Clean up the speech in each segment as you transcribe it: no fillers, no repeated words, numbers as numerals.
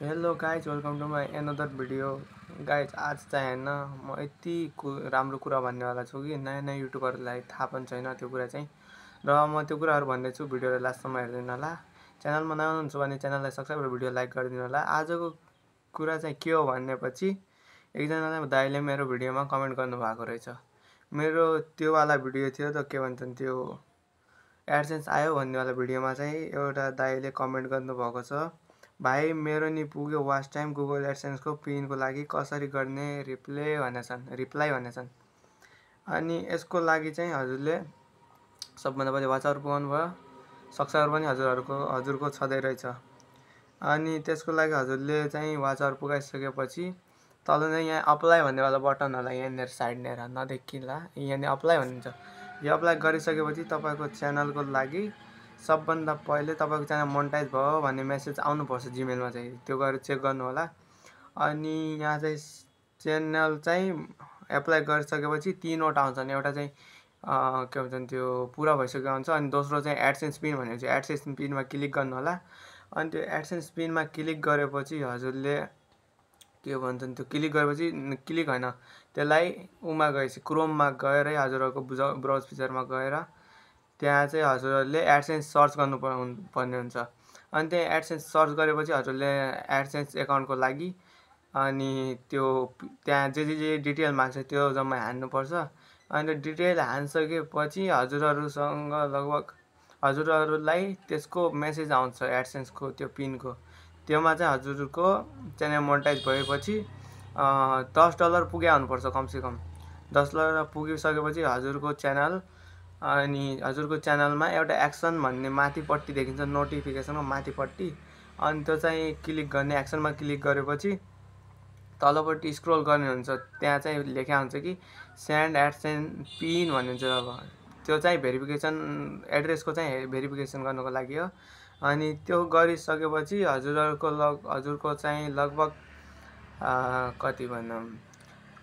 Hello guys, welcome to my another video. Guys आज चाहिँ होइन म यति राम्रो कुरा भन्नेवाला छु कि नयाँ नयाँ युट्युबरहरूलाई थाहा पनि छैन त्यो कुरा चाहिँ। र म त्यो कुराहरू भन्दैछु, भिडियोलाई लास्टसम्म हेरिदिनु होला। च्यानलमा नयाँ हुनुहुन्छ भने च्यानललाई सब्सक्राइब र भिडियो लाइक गरिदिनु होला। आजको कुरा चाहिँ के हो भनेपछि एकजनाले दाइले मेरो भिडियोमा कमेन्ट गर्नुभएको रहेछ। मेरो त्योवाला भिडियो थियो त, के भन्छन् त्यो एडसेन्स आयो भन्नेवाला भिडियोमा चाहिँ एउटा दाइले कमेन्ट गर्नुभएको छ, भाइ मेरो नि पुग्यो वाच टाइम गुगल एडसेन्सको पिनको लागि कसरी गर्ने रिप्लाई भनेछन्। अनि यसको लागि चाहिँ हजुरले सबभन्दा पहिले वाच आवर पुगाउनु भयो, सब्सक्राइबर पनि हजुरको छँदै रहेछ। अनि त्यसको लागि हजुरले चाहिँ वाच आवर पुगाइसकेपछि तल चाहिँ यहाँ अप्लाई भन्नेवाला बटन होला, यहाँनिर साइडनिर नदेखिला, यहाँनिर अप्लाई भन्ने छ। यो अप्लाई गरिसकेपछि तपाईँको च्यानलको लागि सबभन्दा पहिले तपाईँको च्यानल मोनेटाइज भयो भन्ने मेसेज आउनुपर्छ जिमेलमा चाहिँ, त्यो गरेर चेक गर्नु होला। अनि यहाँ चाहिँ च्यानल चाहिँ एप्लाई गरिसकेपछि तीनवटा आउँछन्। एउटा चाहिँ के भन्छन् त्यो पुरा भइसकेको हुन्छ। अनि दोस्रो चाहिँ एडसेन्स पिन भनेको चाहिँ एडसेन्स पिनमा क्लिक गर्नु होला। अनि त्यो एडसेन्स पिनमा क्लिक गरेपछि हजुरले के भन्छन् त्यो क्लिक गरेपछि क्लिक होइन, त्यसलाई उमा गएपछि क्रोममा गएरै हजुरहरूको ब्राउज फिचरमा गएर त्यहाँ चाहिँ हजुरहरूले एडसेन्स सर्च गर्नुपर्ने हुन्छ। अनि त्यहाँ एडसेन्स सर्च गरेपछि हजुरले एडसेन्स एकाउन्टको लागि अनि त्यो त्यहाँ जे डिटेल माग्छ त्यो जम्मा हान्नुपर्छ। अनि त्यो डिटेल हानिसकेपछि हजुरहरूसँग लगभग हजुरहरूलाई त्यसको मेसेज आउँछ एडसेन्सको त्यो पिनको। त्योमा चाहिँ हजुरको च्यानल मोनेटाइज भएपछि $10 पुग्या हुनुपर्छ कमसेकम। $10 पुगिसकेपछि हजुरको च्यानल अनि हजुरको च्यानलमा एउटा एक्सन भन्ने माथिपट्टि देखिन्छ, नोटिफिकेसनको माथिपट्टि। अनि त्यो चाहिँ क्लिक गर्ने, एक्सनमा क्लिक गरेपछि तलपट्टि स्क्रोल गर्ने हुन्छ। त्यहाँ चाहिँ लेखा हुन्छ कि सेन्ड एडसेन्स पिन भन्ने हुन्छ। अब त्यो चाहिँ भेरिफिकेसन एड्रेसको चाहिँ भेरिफिकेसन गर्नको लागि हो। अनि त्यो गरिसकेपछि हजुरको चाहिँ लगभग कति भनौँ,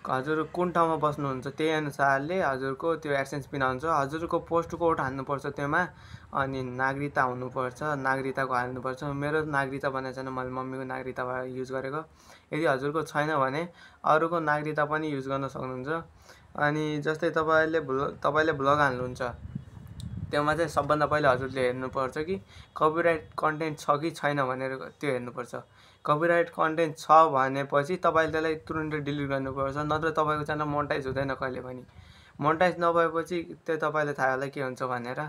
हजुर कुन ठाउँमा बस्नुहुन्छ त्यही अनुसारले हजुरको त्यो एडसेन्स पिन आउँछ। हजुरको पोस्ट कोड हाल्नुपर्छ त्योमा। अनि नागरिकता हुनुपर्छ, नागरिकताको हाल्नुपर्छ। मेरो नागरिकता भनेको छैन, मैले मम्मीको नागरिकता युज गरेको। यदि हजुरको छैन भने अरूको नागरिकता पनि युज गर्न सक्नुहुन्छ। अनि जस्तै तपाईँले भ्लग हाल्नुहुन्छ, त्योमा चाहिँ सबभन्दा पहिले हजुरले हेर्नुपर्छ कि कपिराइट कन्टेन्ट छ कि छैन भनेर त्यो हेर्नुपर्छ। कपिराइट कन्टेन्ट छ भनेपछि तपाईँले त्यसलाई तुरुन्तै डिलिट गर्नुपर्छ, नत्र तपाईँको च्यानल मोनेटाइज हुँदैन कहिले पनि। मोनेटाइज नभएपछि त्यो तपाईँले थाहा होला के हुन्छ भनेर।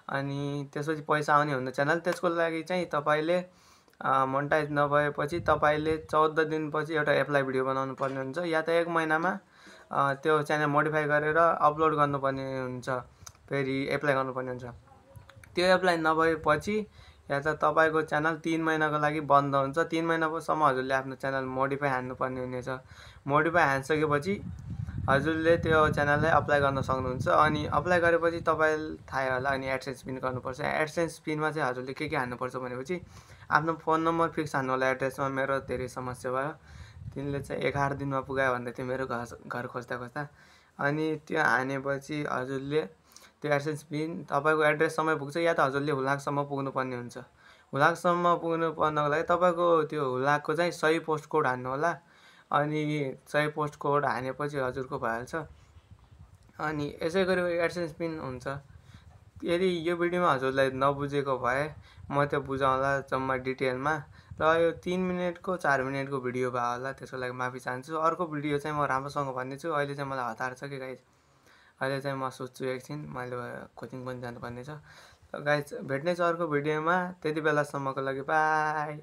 अनि त्यसपछि पैसा आउने हुन्छ च्यानल। त्यसको लागि चाहिँ तपाईँले मोनेटाइज नभएपछि तपाईँले 14 दिनपछि एउटा एप्लाई भिडियो बनाउनु पर्ने हुन्छ, या त 1 महिनामा त्यो च्यानल मोडिफाई गरेर अपलोड गर्नुपर्ने हुन्छ, फेरि एप्लाई गर्नुपर्ने हुन्छ। त्यो एप्लाई नभएपछि या त तपाईँको च्यानल 3 महिनाको लागि बन्द हुन्छ। 3 महिनासम्म हजुरले आफ्नो च्यानल मोडिफाई हान्नुपर्ने हुनेछ। मोडिफाई हानिसकेपछि हजुरले त्यो च्यानललाई अप्लाई गर्न सक्नुहुन्छ। अनि अप्लाई गरेपछि तपाईँलाई थाहै होला। अनि एडसेन्स पिन गर्नुपर्छ। एडसेन्स पिनमा चाहिँ हजुरले के हान्नुपर्छ भनेपछि आफ्नो फोन नम्बर फिक्स हान्नु होला एड्रेसमा। मेरो धेरै समस्या भयो, तिनले चाहिँ 11 दिनमा पुगायो भन्दै थियो मेरो घर खोज्दा खोज्दा। अनि त्यो हानेपछि हजुरले त्यो एडसेन्स पिन तपाईँको एड्रेससम्म पुग्छ, या त हजुरले हुलाकसम्म पुग्नुपर्ने हुन्छ। हुलाकसम्म पुग्नु पर्नको लागि तपाईँको त्यो हुलाकको चाहिँ सही पोस्ट कोड हान्नु होला। अनि सही पोस्ट कोड हानेपछि हजुरको भइहाल्छ। अनि यसै गरी एडसेन्स पिन हुन्छ। यदि यो भिडियोमा हजुरलाई नबुझेको भए म त्यो बुझाउँला जम्मा डिटेलमा। र यो 3 मिनटको 4 मिनटको भिडियो भयो होला, त्यसको लागि माफी चाहन्छु। अर्को भिडियो चाहिँ म राम्रोसँग भन्नेछु। अहिले चाहिँ मलाई हतार छ कि गाइज, अहिले चाहिँ म सोच्छु एकछिन, मैले कोचिङ पनि जानुपर्ने छ। गाइज भेट्नेछु अर्को भिडियोमा, त्यति बेलासम्मको लागि बाई।